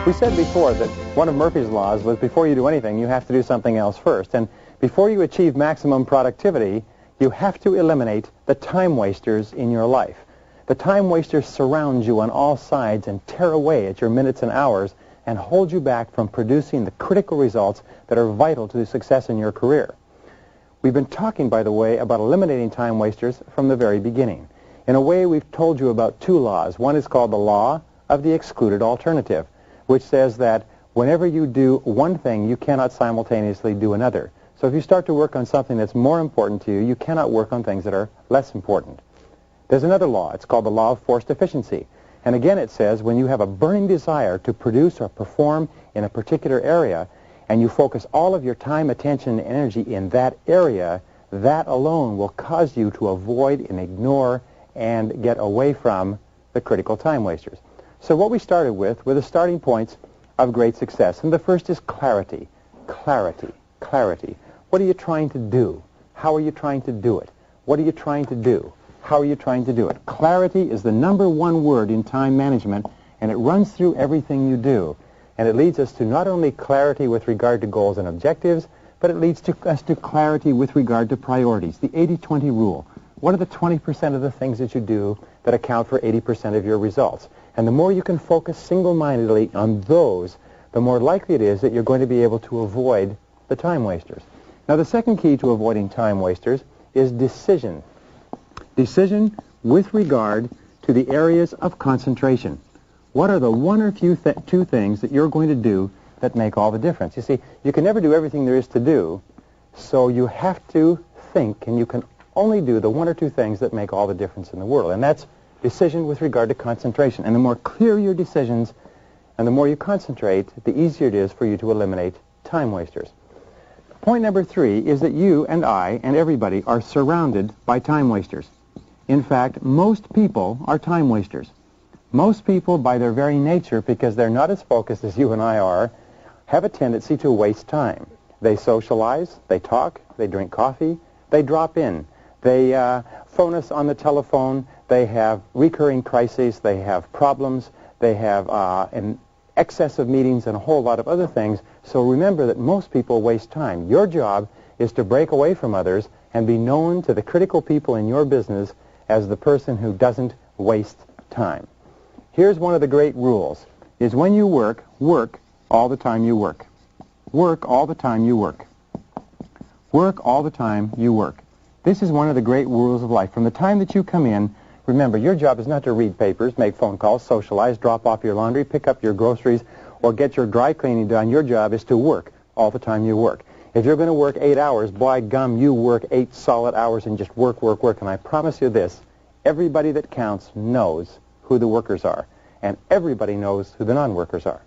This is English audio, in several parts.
We said before that one of Murphy's laws was before you do anything, you have to do something else first. And before you achieve maximum productivity, you have to eliminate the time wasters in your life. The time wasters surround you on all sides and tear away at your minutes and hours and hold you back from producing the critical results that are vital to the success in your career. We've been talking, by the way, about eliminating time wasters from the very beginning. In a way, we've told you about two laws. One is called the law of the excluded alternative, which says that whenever you do one thing, you cannot simultaneously do another. So if you start to work on something that's more important to you, you cannot work on things that are less important. There's another law. It's called the law of forced efficiency. And again, it says when you have a burning desire to produce or perform in a particular area, and you focus all of your time, attention, and energy in that area, that alone will cause you to avoid and ignore and get away from the critical time wasters. So what we started with were the starting points of great success. And the first is clarity. Clarity. Clarity. What are you trying to do? How are you trying to do it? What are you trying to do? How are you trying to do it? Clarity is the number one word in time management, and it runs through everything you do. And it leads us to not only clarity with regard to goals and objectives, but it leads us to clarity with regard to priorities. The 80-20 rule. What are the 20% of the things that you do that account for 80% of your results? And the more you can focus single-mindedly on those, the more likely it is that you're going to be able to avoid the time wasters. Now, the second key to avoiding time wasters is decision. Decision with regard to the areas of concentration. What are the one or two things that you're going to do that make all the difference? You see, you can never do everything there is to do, so you have to think, and you can only do the one or two things that make all the difference in the world. And that's decision with regard to concentration. And the more clear your decisions and the more you concentrate, the easier it is for you to eliminate time wasters. Point number 3 is that you and I and everybody are surrounded by time wasters. In fact, most people are time wasters. Most people, by their very nature, because they're not as focused as you and I are, have a tendency to waste time. They socialize, they talk, they drink coffee, they drop in. They phone us on the telephone. They have recurring crises. They have problems. They have an excess of meetings and a whole lot of other things. So remember that most people waste time. Your job is to break away from others and be known to the critical people in your business as the person who doesn't waste time. Here's one of the great rules, is when you work, work all the time you work. Work all the time you work. Work all the time you work. This is one of the great rules of life. From the time that you come in, remember, your job is not to read papers, make phone calls, socialize, drop off your laundry, pick up your groceries, or get your dry cleaning done. Your job is to work all the time you work. If you're going to work 8 hours, by gum, you work 8 solid hours and just work, work, work. And I promise you this, everybody that counts knows who the workers are, and everybody knows who the non-workers are.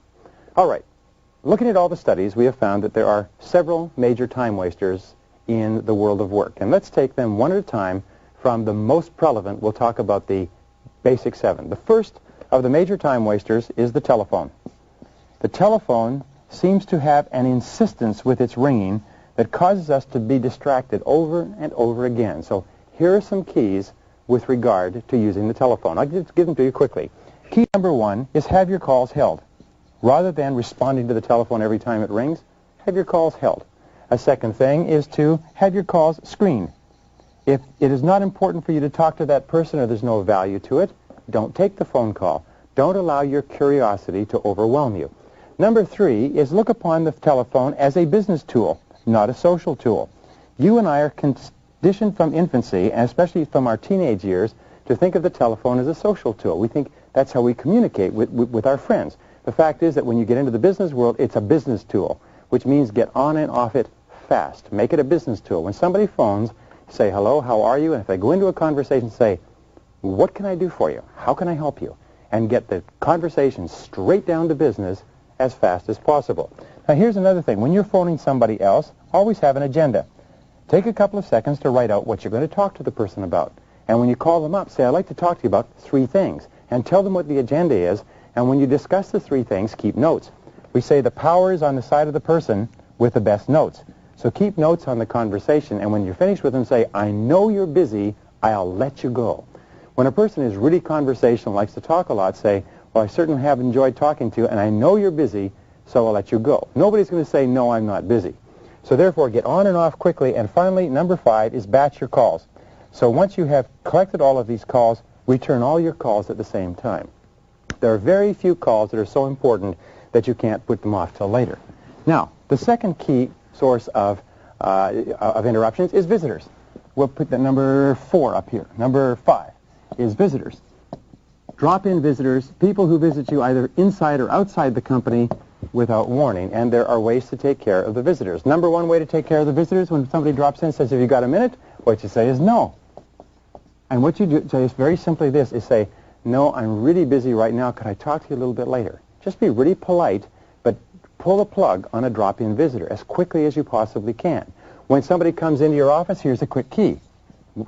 All right, looking at all the studies, we have found that there are several major time wasters in the world of work. And let's take them one at a time. From the most prevalent, we'll talk about the basic 7. The first of the major time wasters is the telephone. The telephone seems to have an insistence with its ringing that causes us to be distracted over and over again. So here are some keys with regard to using the telephone. I'll just give them to you quickly. Key number 1 is have your calls held. Rather than responding to the telephone every time it rings, have your calls held. A second thing is to have your calls screened. If it is not important for you to talk to that person or there's no value to it, don't take the phone call. Don't allow your curiosity to overwhelm you. Number 3 is look upon the telephone as a business tool, not a social tool. You and I are conditioned from infancy, and especially from our teenage years, to think of the telephone as a social tool. We think that's how we communicate with our friends. The fact is that when you get into the business world, it's a business tool, which means get on and off it fast. Make it a business tool. When somebody phones, say, hello, how are you? And if they go into a conversation, say, what can I do for you? How can I help you? And get the conversation straight down to business as fast as possible. Now, here's another thing. When you're phoning somebody else, always have an agenda. Take a couple of seconds to write out what you're going to talk to the person about. And when you call them up, say, I'd like to talk to you about 3 things. And tell them what the agenda is. And when you discuss the 3 things, keep notes. We say the power is on the side of the person with the best notes. So keep notes on the conversation, and when you're finished with them, say, I know you're busy, I'll let you go. When a person is really conversational, likes to talk a lot, say, well, I certainly have enjoyed talking to you, and I know you're busy, so I'll let you go. Nobody's going to say, no, I'm not busy. So therefore, get on and off quickly. And finally, number 5 is batch your calls. So once you have collected all of these calls, return all your calls at the same time. There are very few calls that are so important that you can't put them off till later. Now, the second key source of interruptions is visitors. We'll put the number 4 up here. Number 5 is visitors. Drop-in visitors, people who visit you either inside or outside the company without warning, and there are ways to take care of the visitors. Number 1 way to take care of the visitors, when somebody drops in and says, have you got a minute? What you say is no. And what you do say is very simply this, is say, no, I'm really busy right now. Could I talk to you a little bit later? Just be really polite, but pull the plug on a drop-in visitor as quickly as you possibly can. When somebody comes into your office, here's a quick key.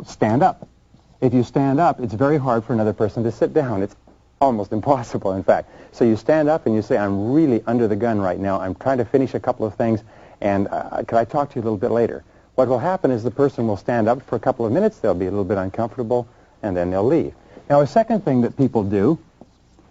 Stand up. If you stand up, it's very hard for another person to sit down. It's almost impossible, in fact. So you stand up and you say, I'm really under the gun right now. I'm trying to finish a couple of things, and could I talk to you a little bit later? What will happen is the person will stand up for a couple of minutes. They'll be a little bit uncomfortable, and then they'll leave. Now, a second thing that people do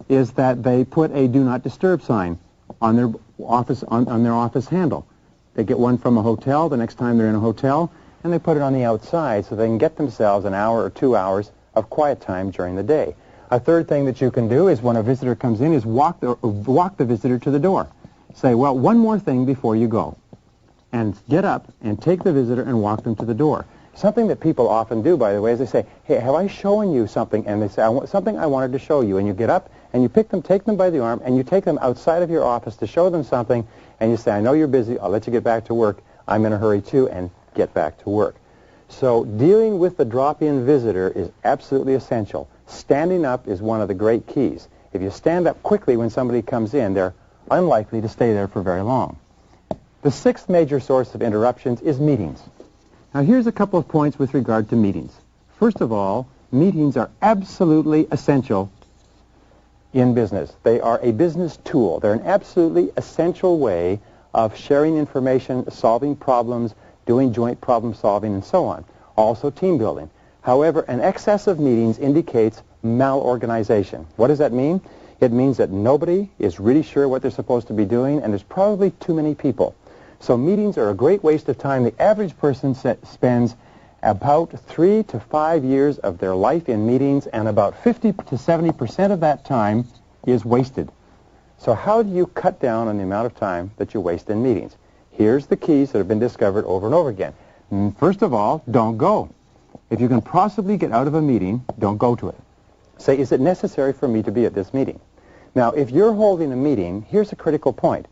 is that they put a do not disturb sign on their office handle. They get one from a hotel the next time they're in a hotel, and they put it on the outside so they can get themselves an hour or 2 hours of quiet time during the day. A third thing that you can do is when a visitor comes in is walk the visitor to the door. Say, well, one more thing before you go. And get up and take the visitor and walk them to the door. Something that people often do, by the way, is they say, hey, have I shown you something? And they say, something I wanted to show you. And you get up and you take them by the arm, and you take them outside of your office to show them something, and you say, I know you're busy. I'll let you get back to work. I'm in a hurry, too, and get back to work. So dealing with the drop-in visitor is absolutely essential. Standing up is one of the great keys. If you stand up quickly when somebody comes in, they're unlikely to stay there for very long. The 6th major source of interruptions is meetings. Now, here's a couple of points with regard to meetings. First of all, meetings are absolutely essential in business. They are a business tool. They're an absolutely essential way of sharing information, solving problems, doing joint problem solving, and so on. Also team building. However, an excess of meetings indicates malorganization. What does that mean? It means that nobody is really sure what they're supposed to be doing, and there's probably too many people. So meetings are a great waste of time. The average person spends about 3 to 5 years of their life in meetings, and about 50 to 70% of that time is wasted. So how do you cut down on the amount of time that you waste in meetings? Here's the keys that have been discovered over and over again. First of all, don't go. If you can possibly get out of a meeting, don't go to it. Say, is it necessary for me to be at this meeting? Now, if you're holding a meeting, here's a critical point.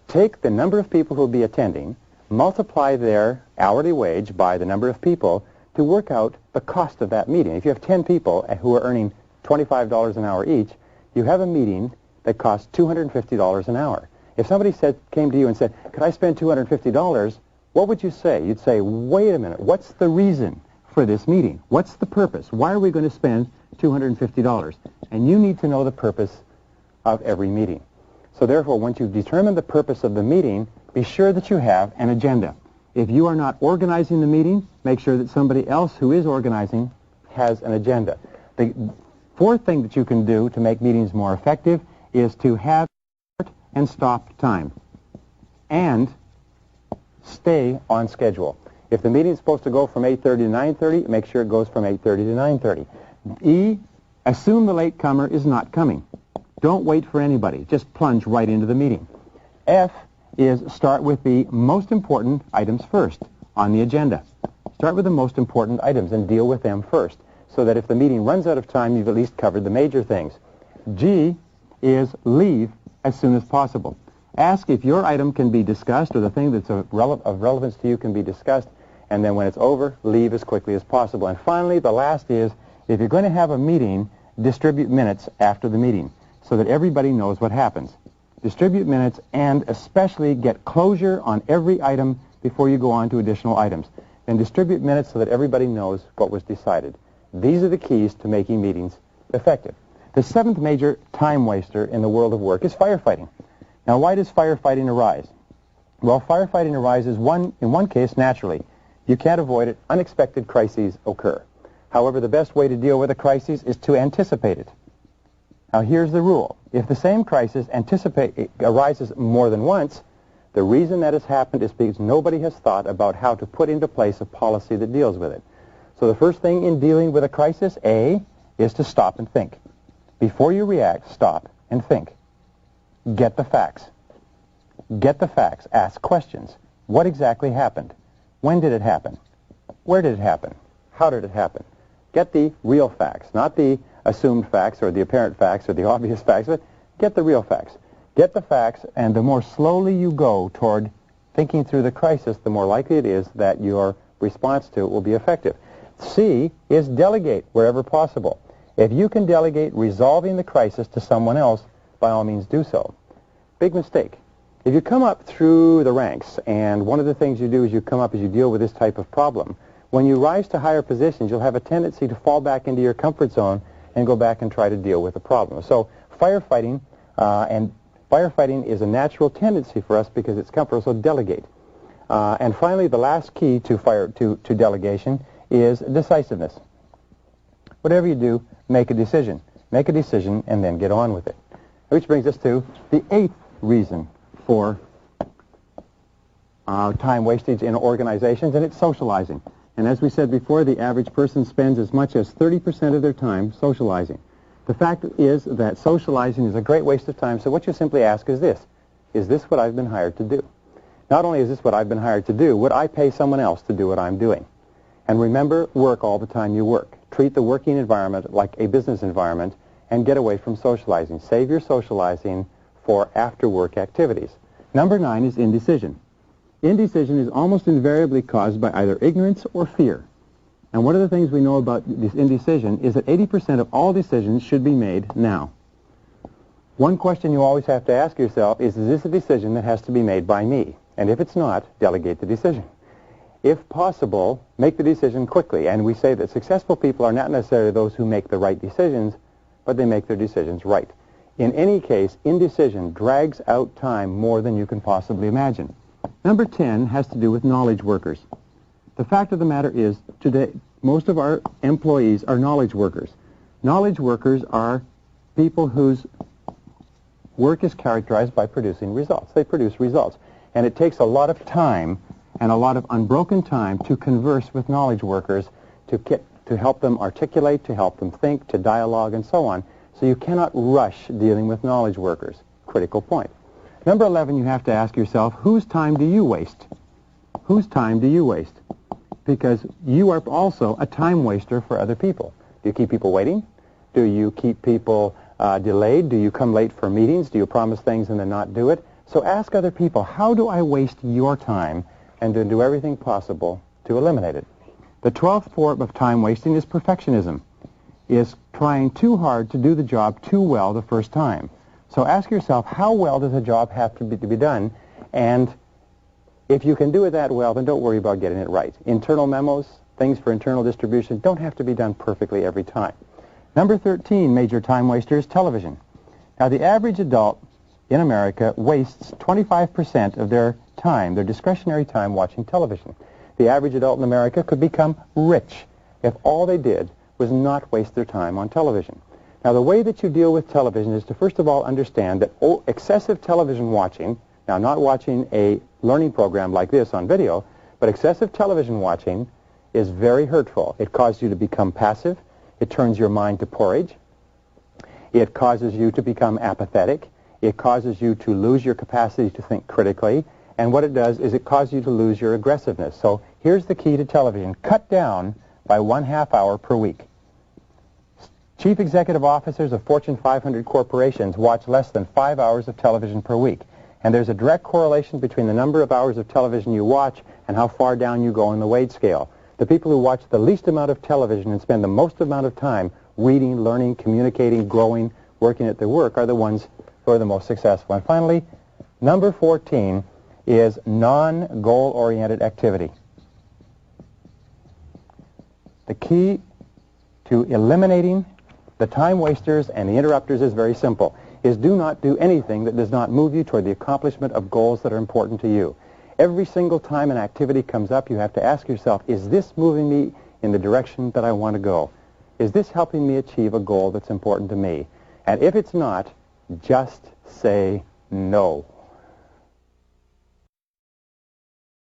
Take the number of people who will be attending, multiply their hourly wage by the number of people to work out the cost of that meeting. If you have 10 people who are earning $25 an hour each, you have a meeting that costs $250 an hour. If somebody came to you and said, could I spend $250, what would you say? You'd say, wait a minute, what's the reason for this meeting? What's the purpose? Why are we going to spend $250? And you need to know the purpose of every meeting. So therefore, once you've determined the purpose of the meeting, be sure that you have an agenda. If you are not organizing the meeting, make sure that somebody else who is organizing has an agenda. The 4th thing that you can do to make meetings more effective is to have start and stop time and stay on schedule. If the meeting is supposed to go from 8:30 to 9:30, make sure it goes from 8:30 to 9:30. Assume the latecomer is not coming. Don't wait for anybody. Just plunge right into the meeting. F is start with the most important items first on the agenda. Start with the most important items and deal with them first, so that if the meeting runs out of time, you've at least covered the major things. G is leave as soon as possible. Ask if your item can be discussed, or the thing that's of relevance to you can be discussed, and then when it's over, leave as quickly as possible. And finally, the last is, if you're going to have a meeting, distribute minutes after the meeting so that everybody knows what happens. Distribute minutes, and especially get closure on every item before you go on to additional items. Then distribute minutes so that everybody knows what was decided. These are the keys to making meetings effective. The 7th major time waster in the world of work is firefighting. Now, why does firefighting arise? Well, firefighting arises in one case naturally. You can't avoid it. Unexpected crises occur. However, the best way to deal with a crisis is to anticipate it. Now here's the rule. If the same crisis arises more than once, the reason that has happened is because nobody has thought about how to put into place a policy that deals with it. So the first thing in dealing with a crisis, A, is to stop and think. Before you react, stop and think. Get the facts. Get the facts. Ask questions. What exactly happened? When did it happen? Where did it happen? How did it happen? Get the real facts, not the assumed facts or the apparent facts or the obvious facts, but get the real facts. Get the facts, and the more slowly you go toward thinking through the crisis, the more likely it is that your response to it will be effective. C is delegate wherever possible. If you can delegate resolving the crisis to someone else, by all means do so. Big mistake. If you come up through the ranks, and one of the things you do is you come up as you deal with this type of problem, when you rise to higher positions, you'll have a tendency to fall back into your comfort zone and go back and try to deal with the problem. So firefighting is a natural tendency for us because it's comfort, so delegate. And finally, the last key to delegation is decisiveness. Whatever you do, make a decision. Make a decision and then get on with it. Which brings us to the 8th reason for time wastage in organizations, and it's socializing. And as we said before, the average person spends as much as 30% of their time socializing. The fact is that socializing is a great waste of time, so what you simply ask is this what I've been hired to do? Not only is this what I've been hired to do, would I pay someone else to do what I'm doing? And remember, work all the time you work. Treat the working environment like a business environment and get away from socializing. Save your socializing for after-work activities. Number 9 is indecision. Indecision is almost invariably caused by either ignorance or fear. And one of the things we know about this indecision is that 80% of all decisions should be made now. One question you always have to ask yourself is this a decision that has to be made by me? And if it's not, delegate the decision. If possible, make the decision quickly. And we say that successful people are not necessarily those who make the right decisions, but they make their decisions right. In any case, indecision drags out time more than you can possibly imagine. Number 10 has to do with knowledge workers. The fact of the matter is, today, most of our employees are knowledge workers. Knowledge workers are people whose work is characterized by producing results. They produce results. And it takes a lot of time and a lot of unbroken time to converse with knowledge workers, to help them articulate, to help them think, to dialogue, and so on. So you cannot rush dealing with knowledge workers. Critical point. Number 11, you have to ask yourself, whose time do you waste? Whose time do you waste? Because you are also a time waster for other people. Do you keep people waiting? Do you keep people delayed? Do you come late for meetings? Do you promise things and then not do it? So ask other people, how do I waste your time, and to do everything possible to eliminate it. The 12th form of time wasting is perfectionism, is trying too hard to do the job too well the first time. So ask yourself, how well does a job have to be done? And if you can do it that well, then don't worry about getting it right. Internal memos, things for internal distribution, don't have to be done perfectly every time. Number 13, major time waster, is television. Now, the average adult in America wastes 25% of their time, their discretionary time, watching television. The average adult in America could become rich if all they did was not waste their time on television. Now, the way that you deal with television is to first of all understand that excessive television watching, now not watching a learning program like this on video, but excessive television watching is very hurtful. It causes you to become passive. It turns your mind to porridge. It causes you to become apathetic. It causes you to lose your capacity to think critically. And what it does is it causes you to lose your aggressiveness. So here's the key to television. Cut down by 1/2 hour per week. Chief executive officers of Fortune 500 corporations watch less than 5 hours of television per week. And there's a direct correlation between the number of hours of television you watch and how far down you go on the wage scale. The people who watch the least amount of television and spend the most amount of time reading, learning, communicating, growing, working at their work are the ones who are the most successful. And finally, number 14 is non-goal-oriented activity. The key to eliminating the time wasters and the interrupters is very simple, is do not do anything that does not move you toward the accomplishment of goals that are important to you. Every single time an activity comes up, you have to ask yourself, is this moving me in the direction that I want to go? Is this helping me achieve a goal that's important to me? And if it's not, just say no.